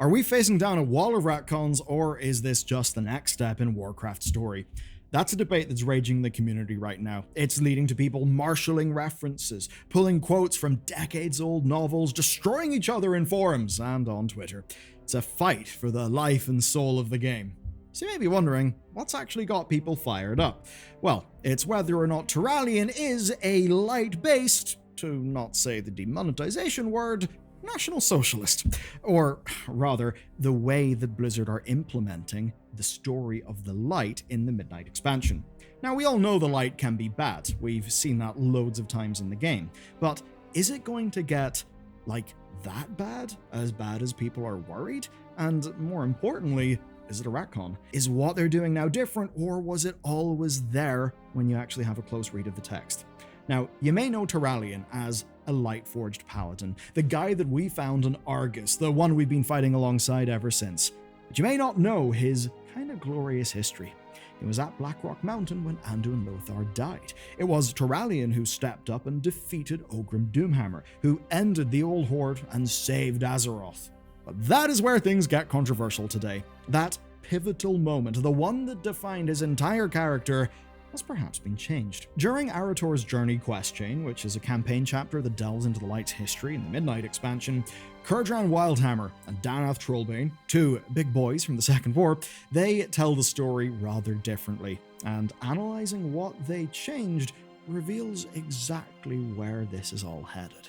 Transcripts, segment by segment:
Are we facing down a wall of retcons, or is this just the next step in Warcraft's story? That's a debate that's raging in the community right now. It's leading to people marshalling references, pulling quotes from decades-old novels, destroying each other in forums and on Twitter. It's a fight for the life and soul of the game. So you may be wondering, what's actually got people fired up? Well, it's whether or not Turalyon is a light-based, to not say the demonetization word, National Socialist. Or rather, the way that Blizzard are implementing the story of the light in the Midnight expansion. Now, we all know the light can be bad. We've seen that loads of times in the game. But is it going to get, like, that bad? As bad as people are worried? And more importantly, is it a retcon? Is what they're doing now different, or was it always there when you actually have a close read of the text? Now, you may know Turalyon as a light-forged paladin, the guy that we found in Argus, the one we've been fighting alongside ever since. But you may not know his kind of glorious history. It was at Blackrock Mountain when Anduin and Lothar died. It was Turalyon who stepped up and defeated Ogrim Doomhammer, who ended the Old Horde and saved Azeroth. But that is where things get controversial today. That pivotal moment, the one that defined his entire character, has perhaps been changed. During Arator's Journey quest chain, which is a campaign chapter that delves into the Light's history in the Midnight expansion, Kurdran Wildhammer and Danath Trollbane, two big boys from the Second War, they tell the story rather differently, and analyzing what they changed reveals exactly where this is all headed.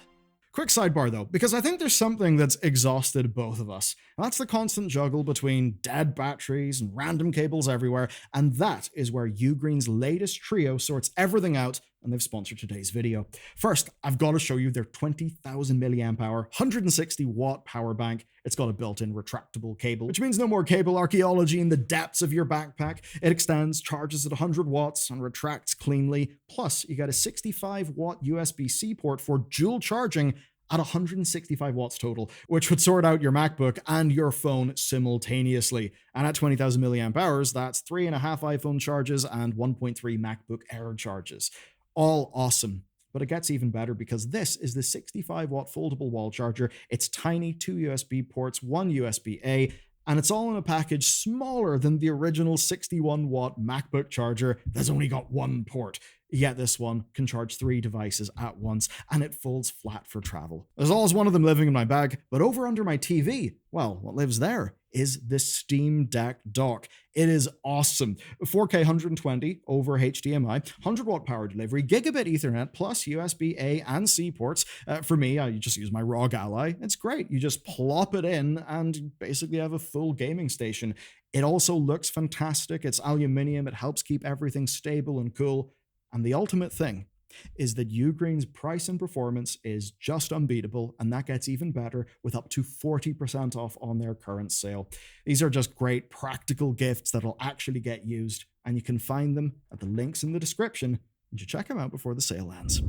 Quick sidebar though, because I think there's something that's exhausted both of us. That's the constant juggle between dead batteries and random cables everywhere, and that is where UGREEN's latest trio sorts everything out, and they've sponsored today's video. First, I've got to show you their 20,000 milliamp hour, 160 watt power bank. It's got a built-in retractable cable, which means no more cable archaeology in the depths of your backpack. It extends, charges at 100 watts, and retracts cleanly. Plus, you get a 65 watt USB-C port for dual charging at 165 watts total, which would sort out your MacBook and your phone simultaneously. And at 20,000 milliamp hours, that's 3.5 iPhone charges and 1.3 MacBook Air charges. All awesome. But it gets even better because this is the 65 watt foldable wall charger. It's tiny, 2 USB ports, 1 USB-A, and it's all in a package smaller than the original 61 watt MacBook charger that's only got 1 port. Yet this one can charge 3 devices at once, and it folds flat for travel. There's always one of them living in my bag, but over under my TV, well, what lives there is the Steam Deck dock. It is awesome. 4K 120 over HDMI, 100 watt power delivery, gigabit Ethernet, plus USB-A and C ports. For me, I just use my ROG Ally. It's great. You just plop it in and basically have a full gaming station. It also looks fantastic. It's aluminium. It helps keep everything stable and cool. And the ultimate thing is that UGREEN's price and performance is just unbeatable, and that gets even better with up to 40% off on their current sale. These are just great practical gifts that'll actually get used, and you can find them at the links in the description, and you check them out before the sale ends.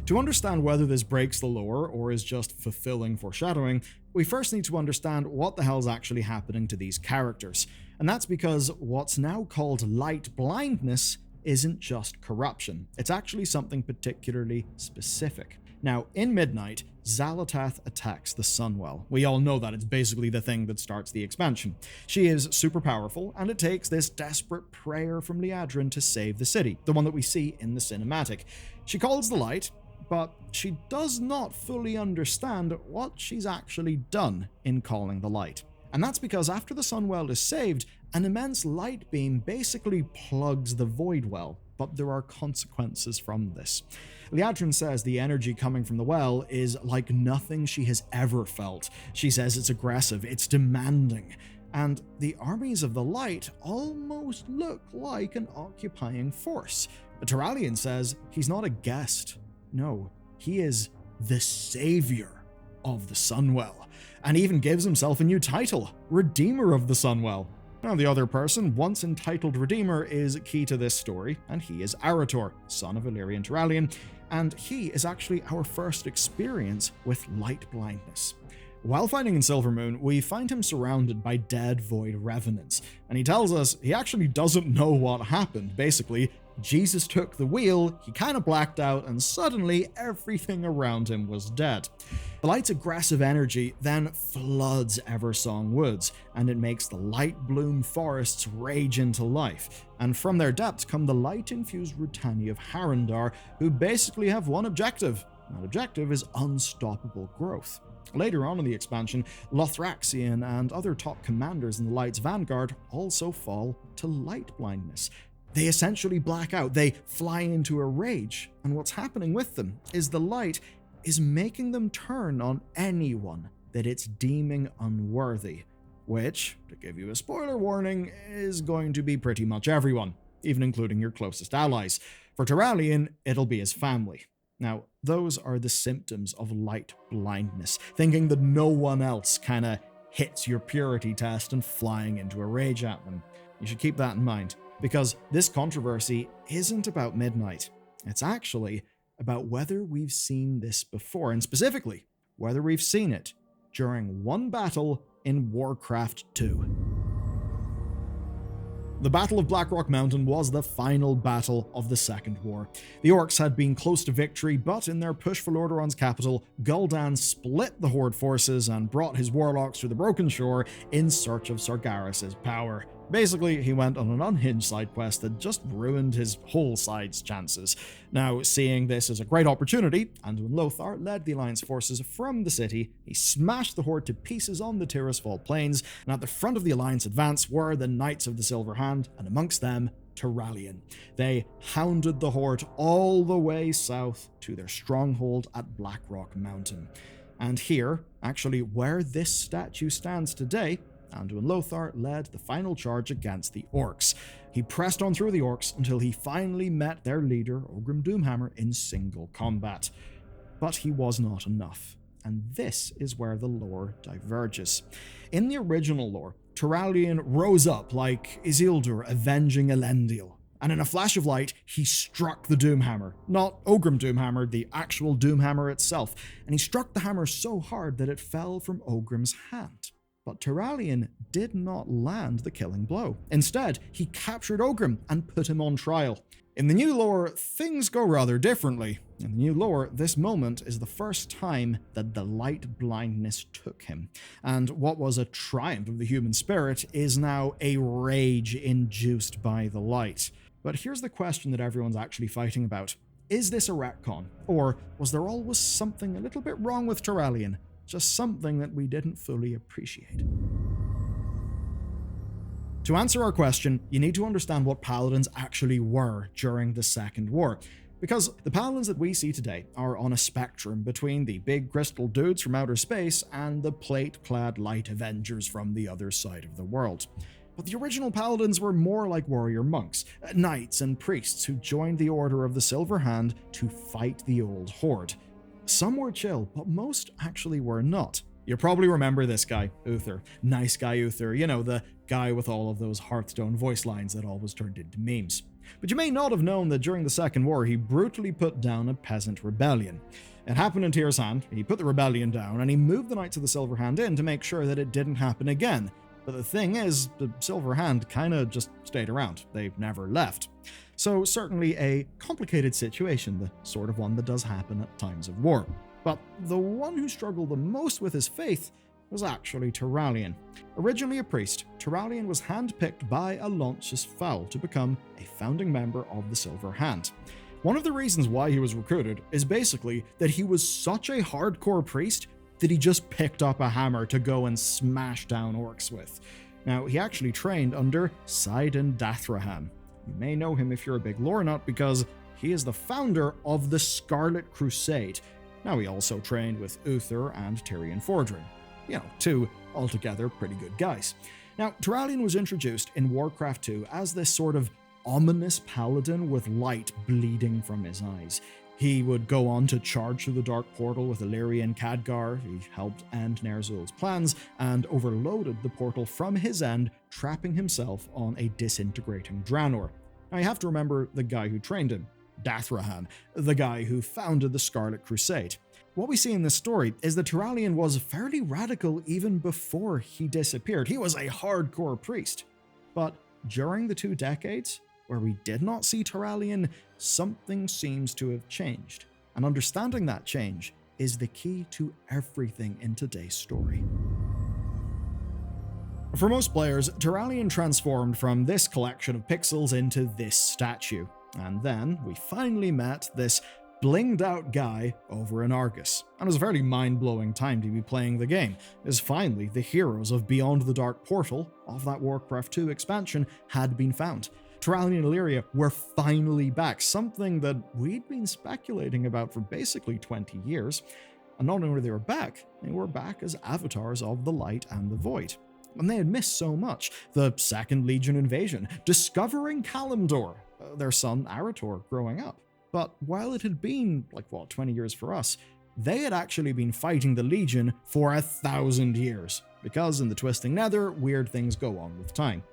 To understand whether this breaks the lore or is just fulfilling foreshadowing, we first need to understand what the hell's actually happening to these characters. And that's because what's now called Lightblindness isn't just corruption. It's actually something particularly specific. Now, in Midnight, Xal'atath attacks the Sunwell. We all know that. It's basically the thing that starts the expansion. She is super powerful, and it takes this desperate prayer from Liadrin to save the city, the one that we see in the cinematic. She calls the light, but she does not fully understand what she's actually done in calling the light. And that's because after the Sunwell is saved, an immense light beam basically plugs the void well, but there are consequences from this. Liadrin says the energy coming from the well is like nothing she has ever felt. She says it's aggressive, it's demanding, and the armies of the light almost look like an occupying force. But Turalyon says he's not a guest. No, he is the savior of the Sunwell, and even gives himself a new title, Redeemer of the Sunwell. Now, the other person, once entitled Redeemer, is key to this story, and he is Arator, son of Illyrian Turalyon, and he is actually our first experience with Lightblindness. While fighting in Silvermoon, we find him surrounded by dead Void Revenants, and he tells us he actually doesn't know what happened. Basically, Jesus took the wheel, he kind of blacked out, and suddenly everything around him was dead. The light's aggressive energy then floods Eversong Woods, and it makes the light bloom forests rage into life. And from their depths come the light-infused Rutani of Harrondar, who basically have one objective. That objective is unstoppable growth. Later on in the expansion, Lothraxion and other top commanders in the Light's vanguard also fall to Lightblindness. They essentially black out, they fly into a rage, and what's happening with them is the light is making them turn on anyone that it's deeming unworthy, which, to give you a spoiler warning, is going to be pretty much everyone, even including your closest allies. For Turalyon, it'll be his family. Now, those are the symptoms of light blindness, thinking that no one else kinda hits your purity test and flying into a rage at them. You should keep that in mind, because this controversy isn't about Midnight. It's actually about whether we've seen this before, and specifically, whether we've seen it during one battle in Warcraft 2. The Battle of Blackrock Mountain was the final battle of the Second War. The Orcs had been close to victory, but in their push for Lordaeron's capital, Gul'dan split the Horde forces and brought his warlocks to the Broken Shore in search of Sargeras' power. Basically, he went on an unhinged side quest that just ruined his whole side's chances. Now, seeing this as a great opportunity, Anduin Lothar led the Alliance forces from the city. He smashed the Horde to pieces on the Tirisfal plains, and at the front of the Alliance advance were the Knights of the Silver Hand, and amongst them, Turalyon. They hounded the Horde all the way south to their stronghold at Blackrock Mountain. And here, actually where this statue stands today, Anduin Lothar led the final charge against the Orcs. He pressed on through the Orcs until he finally met their leader, Ogrim Doomhammer, in single combat. But he was not enough, and this is where the lore diverges. In the original lore, Turalyon rose up like Isildur avenging Elendil, and in a flash of light, he struck the Doomhammer. Not Ogrim Doomhammer, the actual Doomhammer itself, and he struck the hammer so hard that it fell from Ogrim's hand. But Turalyon did not land the killing blow. Instead, he captured Ogrim and put him on trial. In the new lore, things go rather differently. In the new lore, this moment is the first time that the light blindness took him, and what was a triumph of the human spirit is now a rage induced by the light. But here's the question that everyone's actually fighting about. Is this a retcon, or was there always something a little bit wrong with Turalyon? Just something that we didn't fully appreciate. To answer our question, you need to understand what Paladins actually were during the Second War, because the Paladins that we see today are on a spectrum between the big crystal dudes from outer space and the plate-clad light Avengers from the other side of the world. But the original Paladins were more like warrior monks, knights and priests who joined the Order of the Silver Hand to fight the old Horde. Some were chill, but most actually were not. You probably remember this guy, Uther. Nice guy Uther, you know, the guy with all of those Hearthstone voice lines that always turned into memes. But you may not have known that during the Second War, he brutally put down a peasant rebellion. It happened in Tyr's Hand, he put the rebellion down, and he moved the Knights of the Silver Hand in to make sure that it didn't happen again. But the thing is, the Silver Hand kinda just stayed around. They never left. So certainly a complicated situation, the sort of one that does happen at times of war. But the one who struggled the most with his faith was actually Turalyon. Originally a priest, Turalyon was handpicked by Aloncius Fowl to become a founding member of the Silver Hand. One of the reasons why he was recruited is basically that he was such a hardcore priest that he just picked up a hammer to go and smash down orcs with. Now, he actually trained under Sidon Dathrahan. You may know him if you're a big lore nut because he is the founder of the Scarlet Crusade. Now, he also trained with Uther and Tyrion Fordring. You know, two altogether pretty good guys. Now, Turalyon was introduced in Warcraft 2 as this sort of ominous paladin with light bleeding from his eyes. He would go on to charge through the Dark Portal with Illyrian Khadgar. He helped end Ner'zhul's plans and overloaded the portal from his end, trapping himself on a disintegrating Draenor. Now you have to remember the guy who trained him, Dathrahan, the guy who founded the Scarlet Crusade. What we see in this story is that Turalyon was fairly radical even before he disappeared. He was a hardcore priest. But during the 2 decades where we did not see Turalyon, something seems to have changed. And understanding that change is the key to everything in today's story. For most players, Turalyon transformed from this collection of pixels into this statue, and then we finally met this blinged out guy over in Argus. And it was a fairly mind-blowing time to be playing the game, as finally the heroes of Beyond the Dark Portal of that Warcraft 2 expansion had been found. Turalyon and Illyria were finally back, something that we'd been speculating about for basically 20 years. And not only were they were back as avatars of the Light and the Void. And they had missed so much: the Second Legion invasion, discovering Kalimdor, their son Arator growing up. But while it had been, 20 years for us, they had actually been fighting the Legion for 1,000 years, because in the Twisting Nether, weird things go on with time.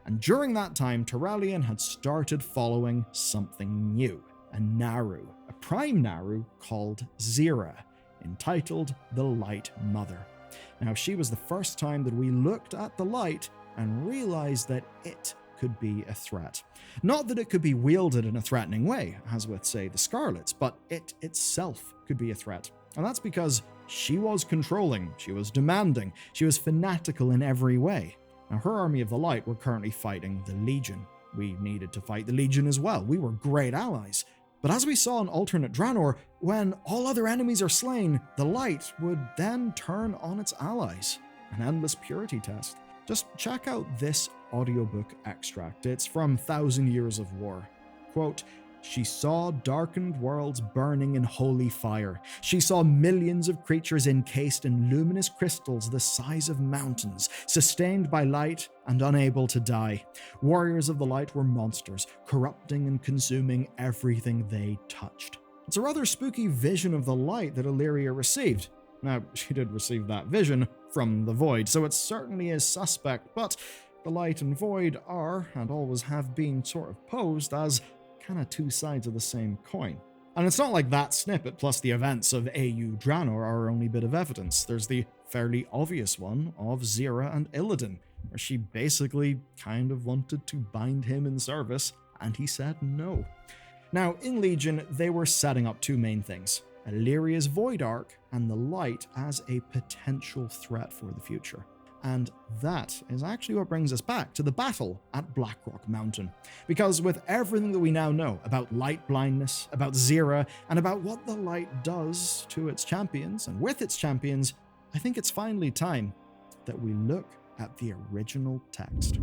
And during that time, Turalyon had started following something new, a Naru, a prime Naru called Zira, entitled the Light Mother. Now, she was the first time that we looked at the Light and realized that it could be a threat. Not that it could be wielded in a threatening way, as with, say, the Scarlets, but it itself could be a threat. And that's because she was controlling, she was demanding, she was fanatical in every way. Now, her army of the Light were currently fighting the Legion. We needed to fight the Legion as well. We were great allies. But as we saw in alternate Draenor, when all other enemies are slain, the Light would then turn on its allies. An endless purity test. Just check out this audiobook extract. It's from 1,000 Years of War. Quote, "She saw darkened worlds burning in holy fire. She saw millions of creatures encased in luminous crystals the size of mountains, sustained by light and unable to die. Warriors of the Light were monsters, corrupting and consuming everything they touched." It's a rather spooky vision of the Light that Illyria received. Now, she did receive that vision from the Void, so it certainly is suspect, but the Light and Void are, and always have been, sort of posed as kind of two sides of the same coin. And it's not like that snippet plus the events of AU Draenor are our only bit of evidence. There's the fairly obvious one of Zira and Illidan, where she basically kind of wanted to bind him in service, and he said no. Now, in Legion, they were setting up two main things: Illyria's Void Arc and the Light as a potential threat for the future. And that is actually what brings us back to the battle at Blackrock Mountain. Because with everything that we now know about Lightblindness, about Zira, and about what the Light does to its champions and with its champions, I think it's finally time that we look at the original text.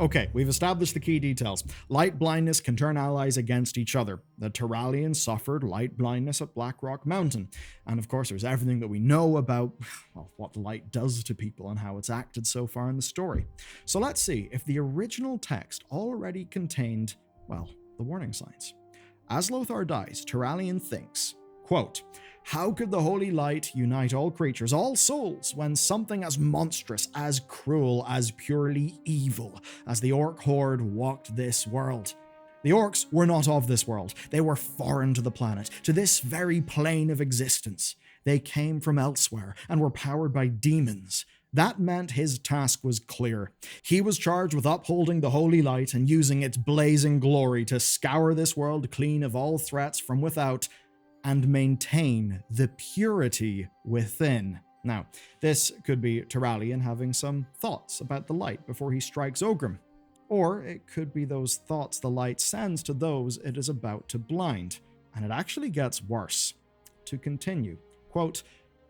Okay, we've established the key details. Lightblindness can turn allies against each other. The Turalyons suffered lightblindness at Blackrock Mountain. And of course, there's everything that we know about what the light does to people and how it's acted so far in the story. So let's see if the original text already contained, the warning signs. As Lothar dies, Turalyon thinks, quote, "How could the Holy Light unite all creatures, all souls, when something as monstrous, as cruel, as purely evil as the Orc Horde walked this world? The Orcs were not of this world. They were foreign to the planet, to this very plane of existence. They came from elsewhere and were powered by demons. That meant his task was clear. He was charged with upholding the Holy Light and using its blazing glory to scour this world clean of all threats from without and maintain the purity within." Now, this could be Turalyon having some thoughts about the Light before he strikes Ogrim. Or it could be those thoughts the Light sends to those it is about to blind. And it actually gets worse. To continue, quote,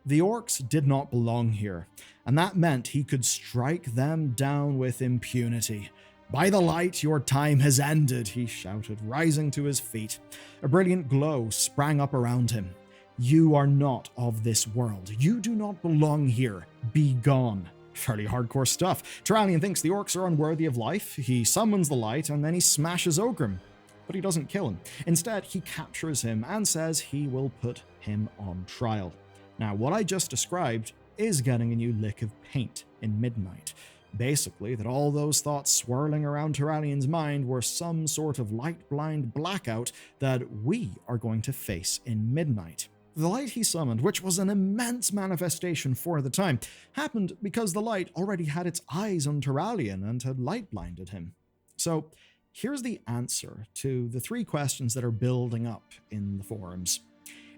"The Orcs did not belong here, and that meant he could strike them down with impunity. By the Light, your time has ended," he shouted, rising to his feet. A brilliant glow sprang up around him. "You are not of this world. You do not belong here. Be gone." Fairly hardcore stuff. Turalyon thinks the Orcs are unworthy of life. He summons the Light, and then he smashes Ogrim. But he doesn't kill him. Instead, he captures him and says he will put him on trial. Now, what I just described is getting a new lick of paint in Midnight. Basically, that all those thoughts swirling around Turalyon's mind were some sort of light-blind blackout that we are going to face in Midnight. The Light he summoned, which was an immense manifestation for the time, happened because the Light already had its eyes on Turalyon and had light-blinded him. So, here's the answer to the three questions that are building up in the forums.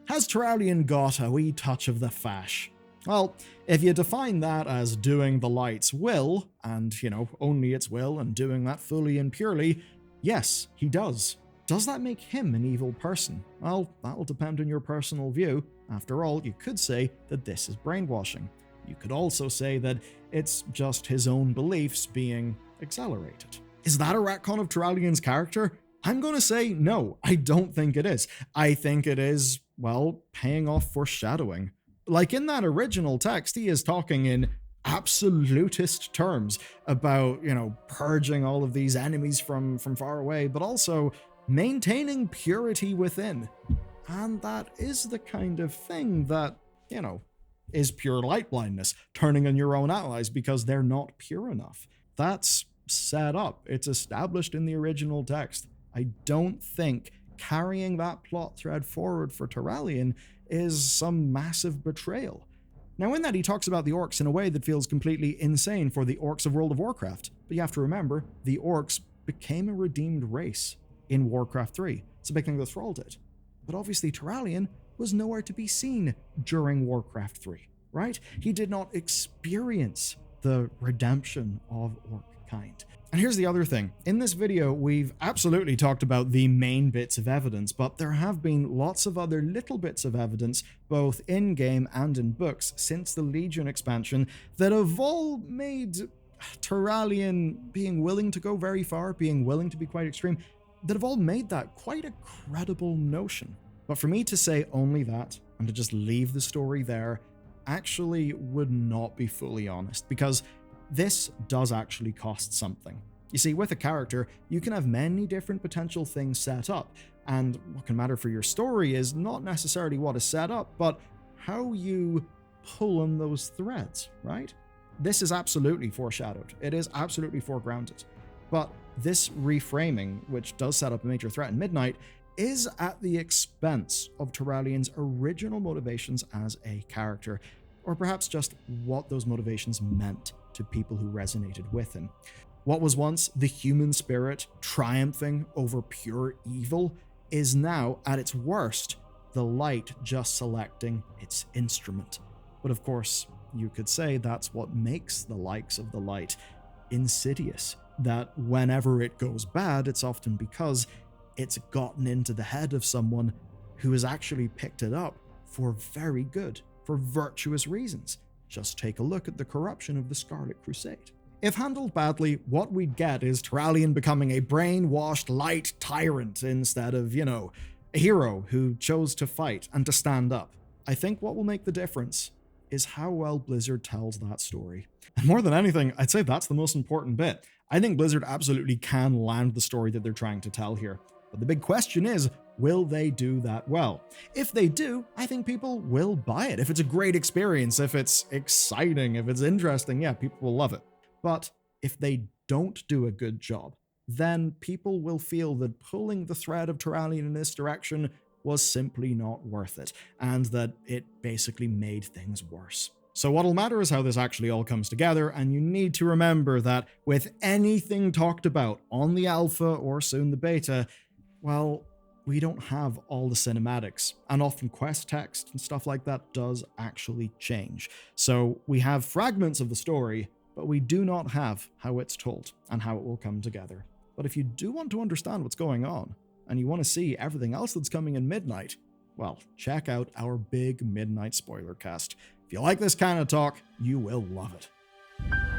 Has Turalyon got a wee touch of the fash? Well, if you define that as doing the light's will, and, only its will, and doing that fully and purely, yes, he does. Does that make him an evil person? Well, that'll depend on your personal view. After all, you could say that this is brainwashing. You could also say that it's just his own beliefs being accelerated. Is that a retcon of Turalyon's character? I'm going to say no, I don't think it is. I think it is, well, paying off foreshadowing. Like in that original text, he is talking in absolutist terms about, purging all of these enemies from far away, but also maintaining purity within. And that is the kind of thing that, is pure lightblindness, turning on your own allies because they're not pure enough. That's set up. It's established in the original text. I don't think carrying that plot thread forward for Turalyon is some massive betrayal. Now, in that, he talks about the orcs in a way that feels completely insane for the orcs of World of Warcraft. But you have to remember, the orcs became a redeemed race in Warcraft 3. It's a big thing that Thrall did. But obviously, Turalyon was nowhere to be seen during Warcraft 3, right? He did not experience the redemption of orc kind. And here's the other thing. In this video, we've absolutely talked about the main bits of evidence, but there have been lots of other little bits of evidence, both in-game and in books, since the Legion expansion, that have all made Turalyon being willing to go very far, being willing to be quite extreme, that have all made that quite a credible notion. But for me to say only that, and to just leave the story there, actually would not be fully honest, because this does actually cost something. You see, with a character, you can have many different potential things set up, and what can matter for your story is not necessarily what is set up, but how you pull on those threads, right? This is absolutely foreshadowed. It is absolutely foregrounded. But this reframing, which does set up a major threat in Midnight, is at the expense of Turalyon's original motivations as a character, or perhaps just what those motivations meant to people who resonated with him. What was once the human spirit triumphing over pure evil is now, at its worst, the light just selecting its instrument. But of course, you could say that's what makes the likes of the light insidious, that whenever it goes bad, it's often because it's gotten into the head of someone who has actually picked it up for very good, for virtuous reasons. Just take a look at the corruption of the Scarlet Crusade. If handled badly, what we'd get is Turalyon becoming a brainwashed light tyrant instead of, a hero who chose to fight and to stand up. I think what will make the difference is how well Blizzard tells that story. And more than anything, I'd say that's the most important bit. I think Blizzard absolutely can land the story that they're trying to tell here. But the big question is, will they do that well? If they do, I think people will buy it. If it's a great experience, if it's exciting, if it's interesting, yeah, people will love it. But if they don't do a good job, then people will feel that pulling the thread of Turalyon in this direction was simply not worth it, and that it basically made things worse. So what'll matter is how this actually all comes together, and you need to remember that with anything talked about on the alpha or soon the beta, well, we don't have all the cinematics, and often quest text and stuff like that does actually change. So we have fragments of the story, but we do not have how it's told and how it will come together. But if you do want to understand what's going on, and you want to see everything else that's coming in Midnight, well, check out our big Midnight spoiler cast. If you like this kind of talk, you will love it.